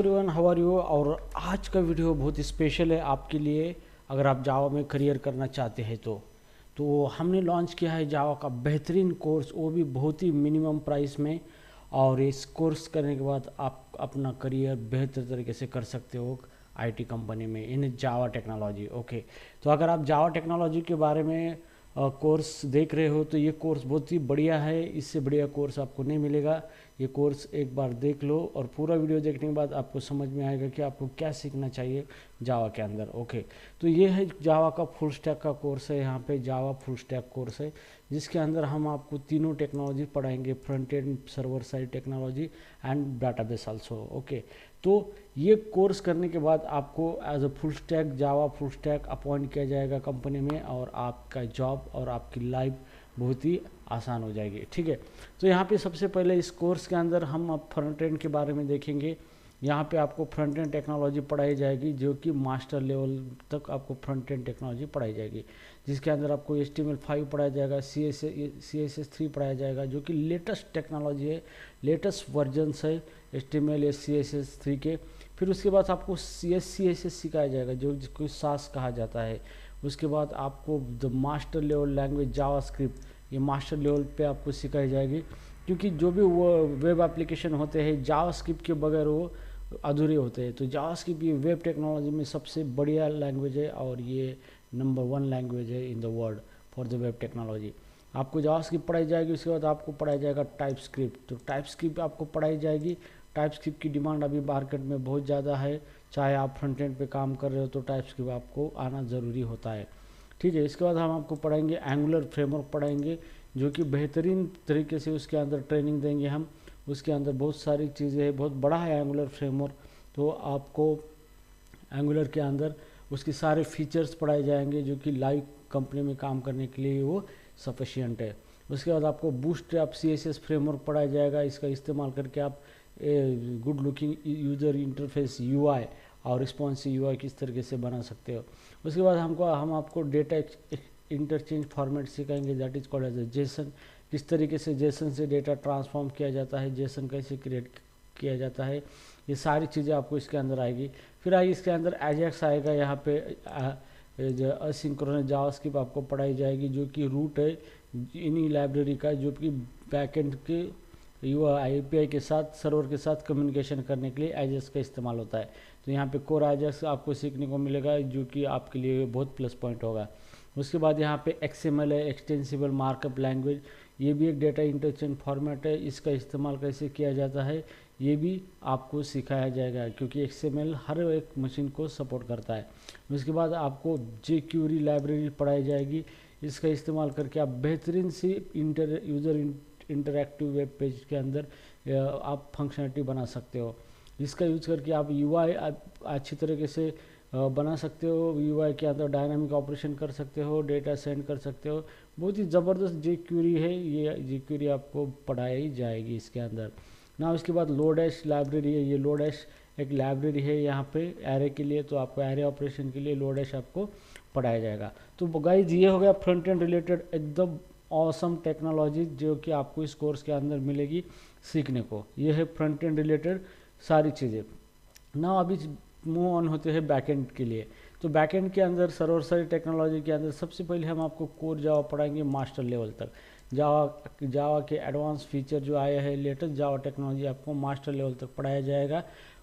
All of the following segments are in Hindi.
Everyone, how are you. और आज का वीडियो बहुत स्पेशल है आपके लिए अगर आप जावा में करियर करना चाहते हैं तो हमने लॉन्च किया है जावा का बेहतरीन कोर्स, वो भी बहुत ही मिनिमम प्राइस में। और इस कोर्स करने के बाद आप अपना करियर बेहतर तरीके से कर सकते हो आईटी कंपनी में इन जावा टेक्नोलॉजी। ओके, तो अगर आप जावा टेक्नोलॉजी के बारे में कोर्स देख रहे हो तो ये कोर्स बहुत ही बढ़िया है, इससे बढ़िया कोर्स आपको नहीं मिलेगा। ये कोर्स एक बार देख लो और पूरा वीडियो देखने के बाद आपको समझ में आएगा कि आपको क्या सीखना चाहिए जावा के अंदर। ओके, तो ये है जावा का फुल स्टैक का कोर्स है। यहाँ पे जावा फुल स्टैक कोर्स है जिसके अंदर हम आपको तीनों टेक्नोलॉजी पढ़ाएंगे, front end server side technology and database also. Okay, तो ये कोर्स करने के बाद आपको as a full stack Java full stack appoint किया जाएगा कंपनी में और आपका जॉब और आपकी लाइफ बहुत ही आसान हो जाएगी। ठीक है, तो यहाँ पे सबसे पहले इस कोर्स के अंदर हम अब फ्रंट एंड के बारे में देखेंगे। यहाँ पे आपको फ्रंट एंड टेक्नोलॉजी पढ़ाई जाएगी जो कि मास्टर लेवल तक आपको फ्रंट एंड टेक्नोलॉजी पढ़ाई जाएगी, जिसके अंदर आपको HTML5 पढ़ाया जाएगा, CSS3 पढ़ाया जाएगा जो कि लेटेस्ट टेक्नोलॉजी है, लेटेस्ट वर्जन्स है HTML CSS3 के। फिर उसके बाद आपको CSS सिखाया जाएगा जो जिसको SAS कहा जाता है। उसके बाद आपको the master level language JavaScript, ये मास्टर लेवल पे आपको सिखाई जाएगी, क्योंकि जो भी वो वेब एप्लीकेशन होते हैं जावास्क्रिप्ट के बगैर वो अधूरे होते हैं। तो जावास्क्रिप्ट ये वेब टेक्नोलॉजी में सबसे बढ़िया लैंग्वेज है और ये नंबर 1 लैंग्वेज है in the world for the web technology. आपको जावास्क्रिप्ट पढ़ाई जाएगी, उसके बाद आपको पढ़ाया जाएगा टाइपस्क्रिप्ट। तो टाइपस्क्रिप्ट आपको पढ़ाई जाएगी। टाइपस्क्रिप्ट की डिमांड अभी मार्केट में बहुत ज़्यादा है, चाहे आप फ्रंट एंड पे काम कर रहे हो तो टाइपस्क्रिप्ट आपको आना ज़रूरी होता है। ठीक है, इसके बाद हम आपको पढ़ाएंगे एंगुलर फ्रेमवर्क पढ़ाएंगे जो कि बेहतरीन तरीके से उसके अंदर ट्रेनिंग देंगे हम। उसके अंदर बहुत सारी चीज़ें हैं, बहुत बड़ा है एंगुलर फ्रेमवर्क। तो आपको एंगुलर के अंदर उसके सारे फीचर्स पढ़ाए जाएंगे जो कि लाइव कंपनी में काम करने के लिए वो सफिशिएंट है। उसके बाद आपको बूटस्ट्रैप CSS फ्रेमवर्क पढ़ाया जाएगा। इसका इस्तेमाल करके आप good looking user interface UI और रिस्पॉन्सिव UI किस तरीके से बना सकते हो। उसके बाद हम आपको डेटा इंटरचेंज फॉर्मेट सिखाएंगे, that is called as a JSON. किस तरीके से जेसन से डेटा ट्रांसफॉर्म किया जाता है, जेसन कैसे क्रिएट किया जाता है, ये सारी चीज़ें आपको इसके अंदर आएगी। फिर आइए इसके अंदर एजेक्स आएगा। यहाँ पे असिंक्रोनस जावास्क्रिप्ट आपको पढ़ाई जाएगी जो कि रूट है इन्हीं लाइब्रेरी का, जो कि बैकएंड के API के साथ सर्वर के साथ कम्युनिकेशन करने के लिए एजेक्स का इस्तेमाल होता है। तो यहाँ पे कोर एजेक्स आपको सीखने को मिलेगा जो कि आपके लिए बहुत प्लस पॉइंट होगा। उसके बाद यहाँ पे XML है, एक्सटेंसिबल मार्कअप लैंग्वेज, ये भी एक डेटा इंटरचेंज फॉर्मेट है। इसका इस्तेमाल कैसे किया जाता है ये भी आपको सिखाया जाएगा क्योंकि XML हर एक मशीन को सपोर्ट करता है। उसके बाद आपको jQuery लाइब्रेरी पढ़ाई जाएगी। इसका इस्तेमाल करके आप बेहतरीन सी यूज़र इंटरैक्टिव वेब पेज के अंदर आप फंक्शनलिटी बना सकते हो। इसका यूज़ करके आप UI अच्छी तरीके से बना सकते हो। UI के अंदर डायनामिक ऑपरेशन कर सकते हो, डेटा सेंड कर सकते हो। बहुत ही ज़बरदस्त jQuery है, ये jQuery आपको पढ़ाई जाएगी इसके अंदर ना। उसके बाद लोडैश लाइब्रेरी है, ये लोडैश एक लाइब्रेरी है यहाँ पे एरे के लिए, तो आपको एरे ऑपरेशन के लिए लोडैश आपको पढ़ाया जाएगा। तो गाइस ये हो गया फ्रंट एंड रिलेटेड एकदम ऑसम टेक्नोलॉजी जो कि आपको इस कोर्स के अंदर मिलेगी सीखने को। ये है फ्रंट एंड रिलेटेड सारी चीज़ें ना। अभी मूव ऑन होते हैं बैकएंड के लिए। तो बैकएंड के अंदर सर्वर साइड टेक्नोलॉजी के अंदर सबसे पहले हम आपको कोर जावा पढ़ाएंगे मास्टर लेवल तक। जावा के एडवांस फीचर जो आया है, लेटेस्ट जावा टेक्नोलॉजी आपको मास्टर लेवल तक पढ़ाया जाएगा।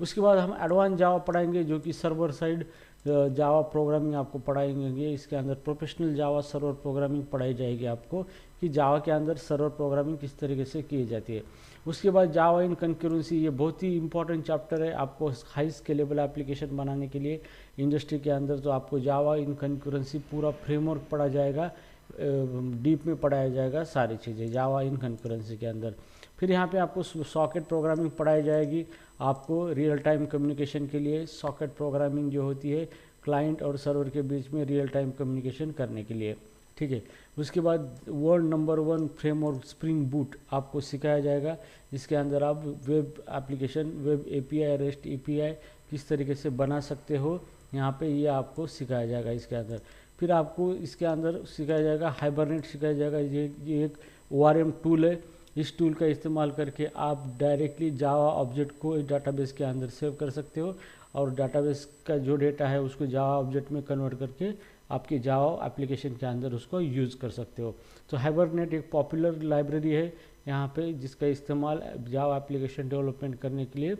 उसके बाद हम एडवांस जावा पढ़ाएंगे जो कि सर्वर साइड जावा प्रोग्रामिंग आपको पढ़ाएंगे। इसके अंदर प्रोफेशनल जावा सर्वर प्रोग्रामिंग पढ़ाई जाएगी आपको कि जावा के अंदर सर्वर प्रोग्रामिंग किस तरीके से की जाती है। उसके बाद जावा इन कंकरेंसी, ये बहुत ही इंपॉर्टेंट चैप्टर है आपको हाई स्केलेबल एप्लीकेशन बनाने के लिए इंडस्ट्री के अंदर। तो आपको जावा इन कंकरेंसी पूरा फ्रेमवर्क पढ़ा जाएगा, डीप में पढ़ाया जाएगा सारी चीज़ें जावा इन कंकरेंसी के अंदर। फिर यहाँ पे आपको सॉकेट प्रोग्रामिंग पढ़ाई जाएगी आपको रियल टाइम कम्युनिकेशन के लिए। सॉकेट प्रोग्रामिंग जो होती है क्लाइंट और सर्वर के बीच में रियल टाइम कम्युनिकेशन करने के लिए। ठीक है, उसके बाद world number 1 framework spring boot आपको सिखाया जाएगा। इसके अंदर आप web application, web API, REST API किस तरीके से बना सकते हो, यहाँ पे ये आपको सिखाया जाएगा इसके अंदर। फिर आपको इसके अंदर सिखाया जाएगा हाइबरनेट सिखाया जाएगा। ये एक ORM टूल है इस टूल का इस्तेमाल करके आप डायरेक्टली जावा ऑब्जेक्ट को डाटाबेस के अंदर सेव कर सकते हो और डाटाबेस का जो डेटा है उसको जावा ऑब्जेक्ट में कन्वर्ट करके आपके जावा एप्लीकेशन के अंदर उसको यूज़ कर सकते हो। तो हाइबरनेट एक पॉपुलर लाइब्रेरी है यहाँ पे, जिसका इस्तेमाल जावा एप्लीकेशन डेवलपमेंट करने के लिए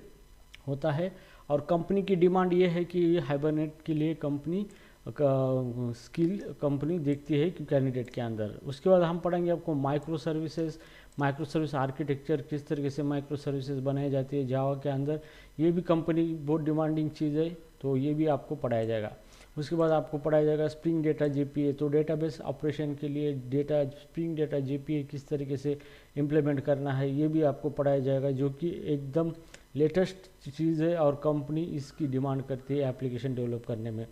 होता है। और कंपनी की डिमांड ये है कि ये हाइबरनेट के लिए कंपनी स्किल कंपनी देखती है कि कैंडिडेट के अंदर। उसके बाद हम पढ़ेंगे आपको माइक्रो सर्विस आर्किटेक्चर, किस तरीके से माइक्रो सर्विसेज बनाई जाती है जावा के अंदर। ये भी कंपनी बहुत डिमांडिंग चीज़ है, तो ये भी आपको पढ़ाया जाएगा। उसके बाद आपको पढ़ाया जाएगा स्प्रिंग डेटा जेपीए, तो डेटाबेस ऑपरेशन के लिए स्प्रिंग डेटा जेपीए किस तरीके से इम्प्लीमेंट करना है, ये भी आपको पढ़ाया जाएगा, जो कि एकदम लेटेस्ट चीज़ है और कंपनी इसकी डिमांड करती है एप्लीकेशन डेवलप करने में।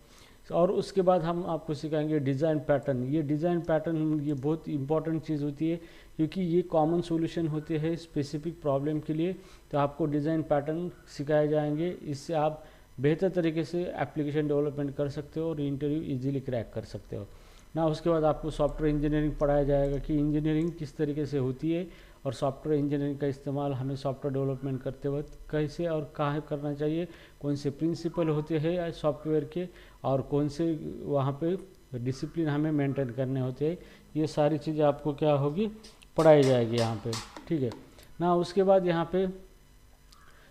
और उसके बाद हम आपको सिखाएंगे डिज़ाइन पैटर्न। ये डिज़ाइन पैटर्न ये बहुत इंपॉर्टेंट चीज़ होती है, क्योंकि ये कॉमन सॉल्यूशन होते हैं स्पेसिफिक प्रॉब्लम के लिए। तो आपको डिज़ाइन पैटर्न सिखाए जाएंगे, इससे आप बेहतर तरीके से एप्लीकेशन डेवलपमेंट कर सकते हो और इंटरव्यू इजीली क्रैक कर सकते हो ना। उसके बाद आपको सॉफ्टवेयर इंजीनियरिंग पढ़ाया जाएगा कि इंजीनियरिंग किस तरीके से होती है और सॉफ्टवेयर इंजीनियरिंग का इस्तेमाल हमें सॉफ्टवेयर डेवलपमेंट करते वक्त कैसे और कहाँ करना चाहिए, कौन से प्रिंसिपल होते हैं सॉफ्टवेयर के और कौन से वहाँ पे डिसिप्लिन हमें मेंटेन करने होते हैं, ये सारी चीज़ें आपको क्या होगी पढ़ाई जाएगी यहाँ पे, ठीक है ना। उसके बाद यहाँ पे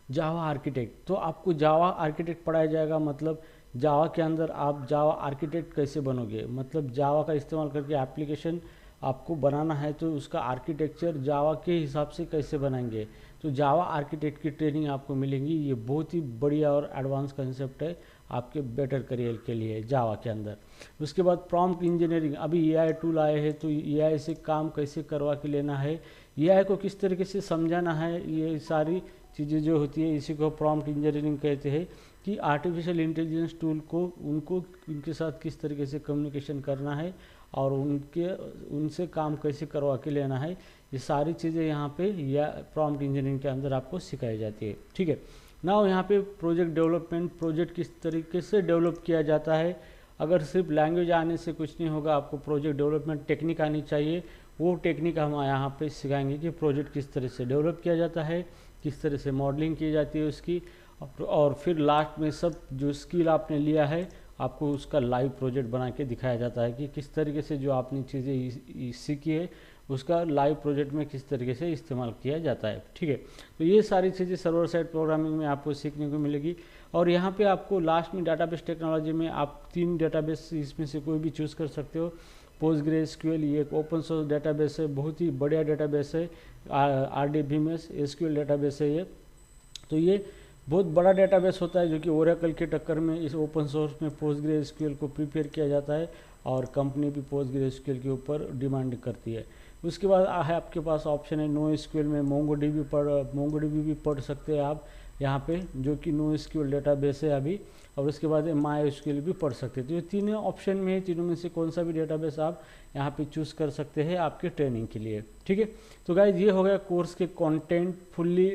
जावा आर्किटेक्ट, तो आपको जावा आर्किटेक्ट पढ़ाया जाएगा। मतलब जावा के अंदर आप जावा आर्किटेक्ट कैसे बनोगे, मतलब जावा का इस्तेमाल करके एप्लीकेशन आपको बनाना है तो उसका आर्किटेक्चर जावा के हिसाब से कैसे बनाएंगे, तो जावा आर्किटेक्ट की ट्रेनिंग आपको मिलेंगी। ये बहुत ही बढ़िया और एडवांस कंसेप्ट है आपके बेटर करियर के लिए जावा के अंदर। उसके बाद प्रॉम्प्ट इंजीनियरिंग, अभी एआई टूल आए हैं तो एआई से काम कैसे करवा के लेना है, एआई को किस तरीके से समझाना है, ये सारी चीज़ें जो होती है इसी को प्रॉम्प्ट इंजीनियरिंग कहते हैं। कि आर्टिफिशियल इंटेलिजेंस टूल को उनके साथ किस तरीके से कम्युनिकेशन करना है और उनसे काम कैसे करवा के लेना है, ये सारी चीज़ें यहाँ पे या प्रॉम्प्ट इंजीनियरिंग के अंदर आपको सिखाई जाती है, ठीक है ना। यहाँ पे प्रोजेक्ट डेवलपमेंट, प्रोजेक्ट किस तरीके से डेवलप किया जाता है। अगर सिर्फ लैंग्वेज आने से कुछ नहीं होगा, आपको प्रोजेक्ट डेवलपमेंट टेक्निक आनी चाहिए। वो टेक्निक हम यहाँ पे सिखाएंगे कि प्रोजेक्ट किस तरह से डेवलप किया जाता है, किस तरह से मॉडलिंग की जाती है उसकी, और फिर लास्ट में सब जो स्किल आपने लिया है आपको उसका लाइव प्रोजेक्ट बना के दिखाया जाता है कि किस तरीके से जो आपने चीज़ें सीखी है उसका लाइव प्रोजेक्ट में किस तरीके से इस्तेमाल किया जाता है, ठीक है। तो ये सारी चीज़ें सर्वर साइड प्रोग्रामिंग में आपको सीखने को मिलेगी। और यहाँ पे आपको लास्ट में डाटाबेस टेक्नोलॉजी में आप 3 डाटाबेस इसमें से कोई भी चूज़ कर सकते हो। पोस्टग्रेसक्यूएल ये एक ओपन सोर्स डाटाबेस है, बहुत ही बढ़िया डाटाबेस है। RDBMS एसक्यूएल डाटाबेस है ये, तो ये बहुत बड़ा डेटाबेस होता है जो कि ओरेकल के टक्कर में इस ओपन सोर्स में पोस्टग्रेसक्यूएल को प्रिपेयर किया जाता है और कंपनी भी पोस्टग्रेसक्यूएल के ऊपर डिमांड करती है। उसके बाद है आपके पास ऑप्शन है NoSQL में मोंगोडीबी भी पढ़ सकते हैं आप यहाँ पे, जो कि NoSQL डेटाबेस है अभी। और उसके बाद MySQL भी पढ़ सकते हैं। तो ये तीनों ऑप्शन में है, तीनों में से कौन सा भी डेटाबेस आप यहाँ पे चूज़ कर सकते हैं आपके ट्रेनिंग के लिए, ठीक है। तो गाइज ये हो गया कोर्स के कंटेंट, फुल्ली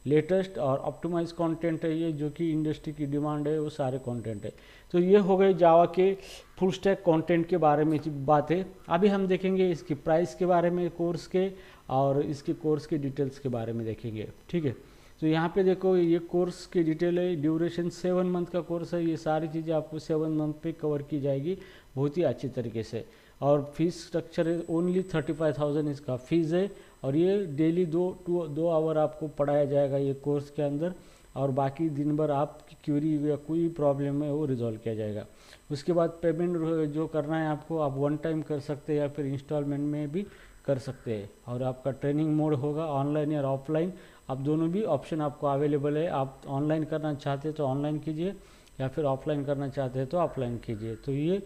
लेटेस्ट और ऑप्टिमाइज कंटेंट है ये, जो कि इंडस्ट्री की डिमांड है वो सारे कंटेंट है। तो ये हो गए जावा के फुल स्टैक कंटेंट के बारे में बातें। अभी हम देखेंगे इसकी प्राइस के बारे में कोर्स के, और इसके कोर्स के डिटेल्स के बारे में देखेंगे, ठीक है। तो यहाँ पे देखो ये कोर्स की डिटेल है, ड्यूरेशन 7 मंथ का कोर्स है। ये सारी चीज़ें आपको 7 मंथ पे कवर की जाएगी बहुत ही अच्छी तरीके से। और फीस स्ट्रक्चर है ओनली 35,000 इसका फीस है। और ये डेली 2 आवर आपको पढ़ाया जाएगा ये कोर्स के अंदर, और बाकी दिन भर आपकी क्यूरी या कोई प्रॉब्लम है वो रिजॉल्व किया जाएगा। उसके बाद पेमेंट जो करना है आपको, आप 1 टाइम कर सकते हैं या फिर इंस्टॉलमेंट में भी कर सकते हैं। और आपका ट्रेनिंग मोड होगा ऑनलाइन या ऑफलाइन, आप दोनों भी ऑप्शन आपको अवेलेबल है। आप ऑनलाइन करना चाहते हैं तो ऑनलाइन कीजिए, या फिर ऑफलाइन करना चाहते हैं तो ऑफलाइन कीजिए। तो ये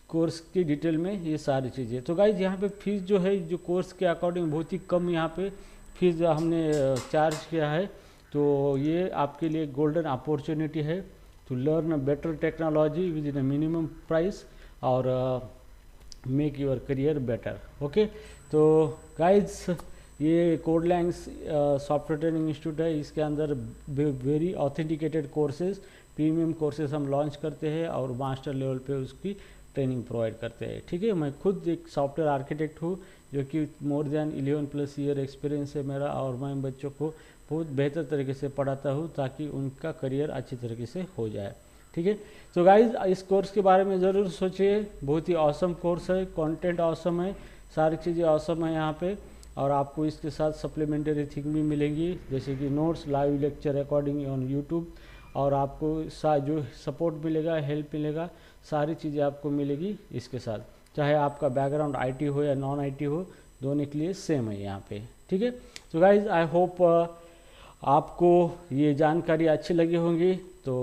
कोर्स की डिटेल में ये सारी चीज़ें। तो गाइज यहाँ पे फीस जो है जो कोर्स के अकॉर्डिंग बहुत ही कम यहाँ पे फीस हमने चार्ज किया है। तो ये आपके लिए गोल्डन अपॉर्चुनिटी है to learn better technology within a minimum price और make your career better, okay. तो गाइज ये कोडलैंग्स सॉफ्टवेयर ट्रेनिंग इंस्टीट्यूट है, इसके अंदर very authenticated courses, premium courses हम लॉन्च करते हैं और मास्टर लेवल पे उसकी ट्रेनिंग प्रोवाइड करते हैं। ठीक है, मैं खुद एक सॉफ्टवेयर आर्किटेक्ट हूँ जो कि मोर देन 11+ ईयर एक्सपीरियंस है मेरा, और मैं बच्चों को बहुत बेहतर तरीके से पढ़ाता हूँ ताकि उनका करियर अच्छी तरीके से हो जाए। ठीक है, तो गाइज इस कोर्स के बारे में ज़रूर सोचिए, बहुत ही ऑसम कोर्स है, कंटेंट ऑसम है, सारी चीज़ें ऑसम है यहाँ पे। और आपको इसके साथ सप्लीमेंट्री थिंग भी मिलेंगी, जैसे कि notes, live lecture recording on YouTube, और आपको जो सपोर्ट मिलेगा, हेल्प मिलेगा, सारी चीज़ें आपको मिलेगी इसके साथ। चाहे आपका बैकग्राउंड आईटी हो या नॉन आईटी हो, दोनों के लिए सेम है यहाँ पे। ठीक है, तो गाइज आई होप आपको ये जानकारी अच्छी लगी होंगी। तो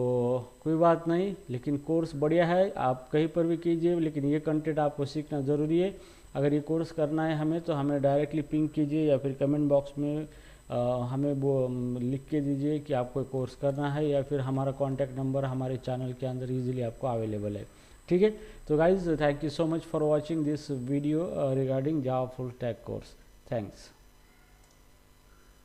कोई बात नहीं, लेकिन कोर्स बढ़िया है, आप कहीं पर भी कीजिए, लेकिन ये कंटेंट आपको सीखना ज़रूरी है। अगर ये कोर्स करना है हमें, तो हमें डायरेक्टली पिंग कीजिए या फिर कमेंट बॉक्स में हमें वो लिख के दीजिए कि आपको कोर्स करना है, या फिर हमारा कॉन्टैक्ट नंबर हमारे चैनल के अंदर ईजिली आपको अवेलेबल है। ठीक है, तो guys thank you so much for watching this video regarding Java full stack course. Thanks.